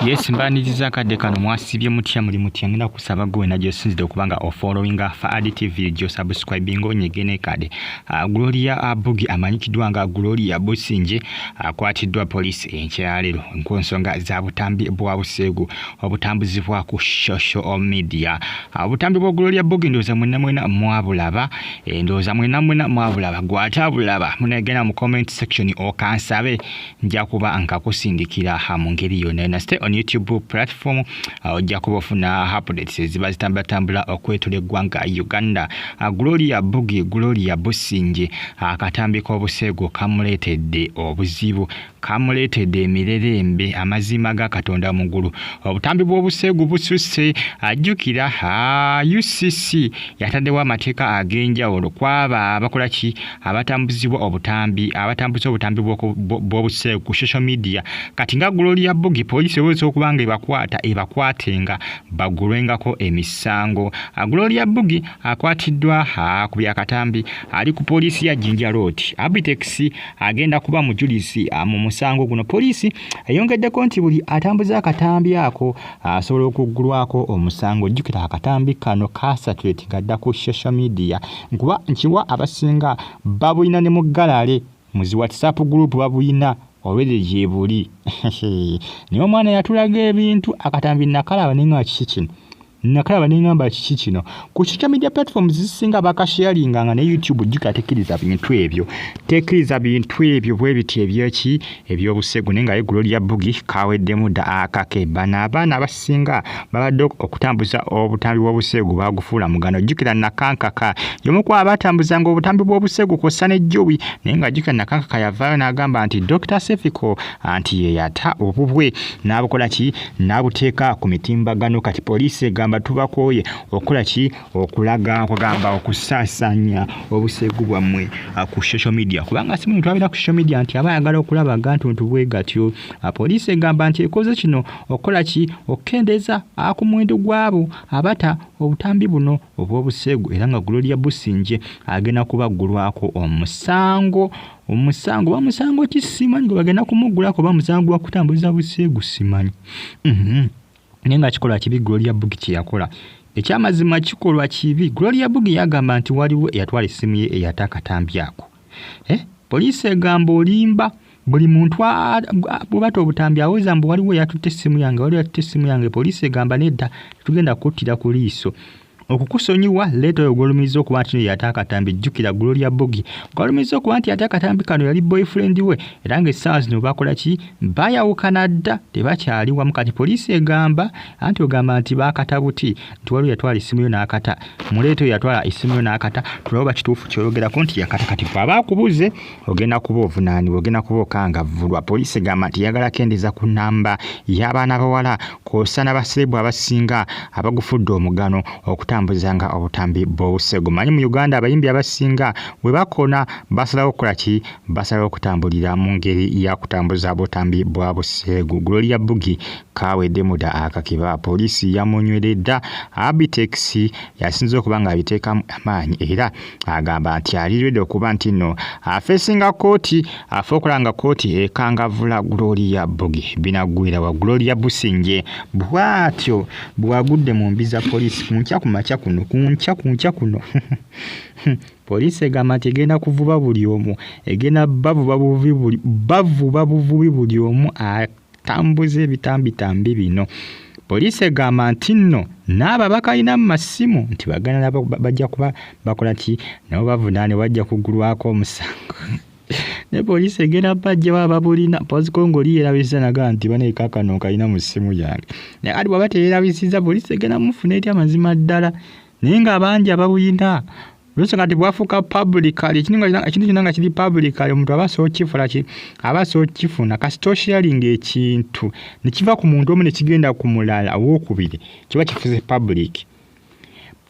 Yes, mbaniriza kadde kano mwasibye mutya muli mutya ngenda kusaba gwe na jesinzide okubanga following fa additive video subscribing onyegene kade. Groria Buggie amanyikidwa nga Groria Businje akwatiddwa police enkyalero nkonsonga za butambi bwa Busegu obutambuzi bwa ku social media. Obutambi bwa Groria Buggie ndoza mwena mwabulaba ndoza mwena mwabulaba gwatabulaba munegena mu comment section okansabe nja kuba nkakusindikira mu ngeri yonna na stay on YouTube platform ojja kubafuna updates ziba zitambula okwetula eggwanga Uganda. Groria Buggie Groria Businje Akatambi Akobusegu kamuletedde obuzibu kamuletedde emirerembe amazima ga Katonda mugulu. Obutambi bw'Obusegu bususe ajjukira UCC yataddewo amateeka ag'enjawulo kwaba abakola ki abatambuzibwa obutambi abatambuza obutambi bw'Obusegu ku social media. Kati nga Groria Buggie police ewezo okubanga ebakwatenga bagulwengako emisango. Groria Buggie akwatiddwa ku byakatambi ali ku police ya Jinja Road. Abitex agenda kuba mujulisi mu musango guno. Police ayongeddeko nti buli atambuza akatambi ako asobola okuggulwako omusango. Jjukira akatambi kano kasaturate gadda ku social media nkuba nkiwa abasinga babulina ne mu galale muzi WhatsApp group babulina olwede jebuli. Niyo mwana yatulaga ebintu akatambi nakalaba ninga kiki nakalaba ningamba kiki kino ku social media platforms zisinga bakasharinga nga ne YouTube jika Takikiliza bintu ebyo Takikiliza bintu ebyo bwe biti ebyoki eby'Obusegu nenga Groria Buggie kaweddemu da akake bana basinga babadde okutambuza obutambi bw'Obusegu bagufuula mugano. Jukira nakankaka yomu kwa abatambuzanga obutambi bw'Obusegu kosa ne Jowi nenga jukira nakankaka yavaayo n'agamba nti Dr. Sefiko anti ye yata obubwe n'abukola ki n'abuteeka ku mitimbagano. Kati police gamba tubakoye okola ki okulaga kugamba okusasanya Obusegu bwamwe ku social media kubanga simu twabira ku social media nti abayagala okulaba gantu bwe gatyo. Police gamba nti ekoze kino okola ki okendeza akumwendo gwabo abata obutambi buno obw'Obusegu era nga Groria Businje agenda kubaggulwako omusango bamusango kisimanyi gwe bagenda kumugulako bamusango wa kutambuza Busegu simanyi. Nenga kikola kibi Groria Buggie kyakola ekyamazima kikolwa kibi. Groria Buggie yagamba nti waliwo eyatwala essimu ye eyatakatambi ako. Police egamba olimba buli muntu bw'obata obutambi aweza mbu waliwo yatutte essimu yange waliwo yatutte essimu yange. Police egamba nedda tugenda kuttira ku liiso okukusonyiwa leeta ogolumiza okuba nti yatakatambi. Jjukira Groria Buggie golumiza okuba nti yatakatambi kano yali boyfriend we era ng'essaawa zino bakola ki bayawukana dda tebakyali wamu. Kati police egamba anti ogamba nti bakatabuti nti waliwo yatwala essimu yo n'akata muleeto yatwala essimu yo n'akata tulaba kituufu kyoyogerako nti yakata. Kati bw'aba akubuze ogenda kuba ovunaanibwa ogenda kuba okangavvulwa. Police egamba nti yagala kendeza ku nnamba y'abaana bawala kw'ossa n'abaserebu abasinga abagufudde omugano okutambuzanga obutambi bw'Obusegu. Manyi mu Uganda abayimbi abasinga bwe bakona basalawo okukola ki basalawo okutambulira mu ngeri ya kutambuza obutambi bwa Busegu. Groria Buggie kaweddemu da akakiba. Poliisi yamunyweredda Abitex yasinze okuba nga abiteekamu amaanyi era agamba nti alirwedde okuba nti nno afeesinga kooti afe okulanga kooti ekangavvula Groria Buggie binagwira wa Groria Businje bwatyo bwagudde mu mbiza poliisi kunkya kuno police egamba nti egenda kuvuba buli omu egenda bavuba buvubi buli omu atambuza ebitambitambi bino. Police egamba nti nno n'abo abakalina mu masimu nti bagana nabo bajja kuba bakola ki nabo bavunaane bajja kuggulwako omusango. Ne police egenda bajja baba bulina pozikongoli yerabisa naga nti baneekakano kalina mu ssimu yange ne adi bwaba teerabisiza police egenda mufuna eti amazima ddala naye nga abangi ababulina lwese kati bwafuuka publicly ekintu kinanga kiri publicly omuntu abaso kifuna kasito sharing ekintu ne kiva ku muntu omu ne kigenda ku mulala owookubiri kiba kifuze public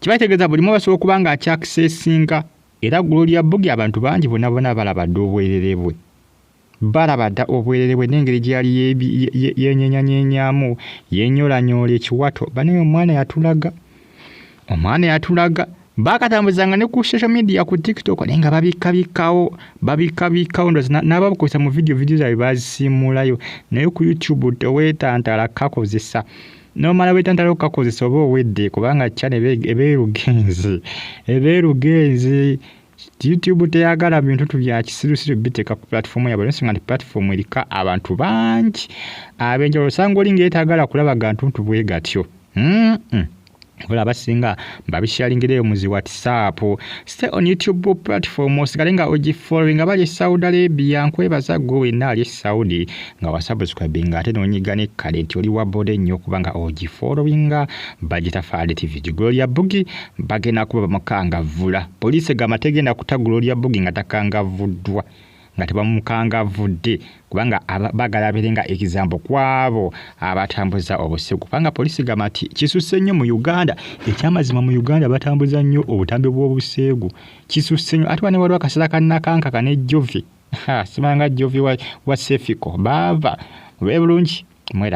kiba kitegeeza buli omu asobola okuba nga akyaccessinga. Era Groria Buggie abantu bangi bonna balabadde obwerere bwe balabadda obwerere bwe n'engeri gyali yenyenyanyenyamu yenyolanyola ekiwato banaye omwana yatulaga bakatambuzanga ne ku social media ku TikTok nenga babikabikawo n'ababukozesa mu video zaabwe bazisiimulayo naye ku YouTube tewetantala kakozesa nomala wetantala kakozesa oba owedde kubanga channel ebeerugenzi YouTube teyagala bintu bya kisirusiru biteka ku platform yabwe nsonga nti platform erika abantu bangi abenjolo sanga olinga etagala kulaba gantu bwe gatyo Wala basinga babisharingireyo muzi WhatsApp. Stay on YouTube platform osigalenga oji following abali Saudi Arabia nkwebaza gwe nali Saudi nga wasubscribe ate nonyigane kale oli wabode nnyo kubanga oji following Bagita Fadi TV. Groria Buggie bagena kuba mukangavula. Police gamategenda kuta Groria Buggie ngatakangavudwa. Nga tebamukangavudde kubanga bagala berenga example kwabo abatambuza obusiku kubanga polisi gamati kisuse nnyo mu Uganda ekyamazima mu Uganda batambuza nnyo obutambe bw'obuseegu kisuse nnyo atwane waliwo akasala kannakanka kane Jovi simanga Jovi wa Sefiko bava webulungi mwera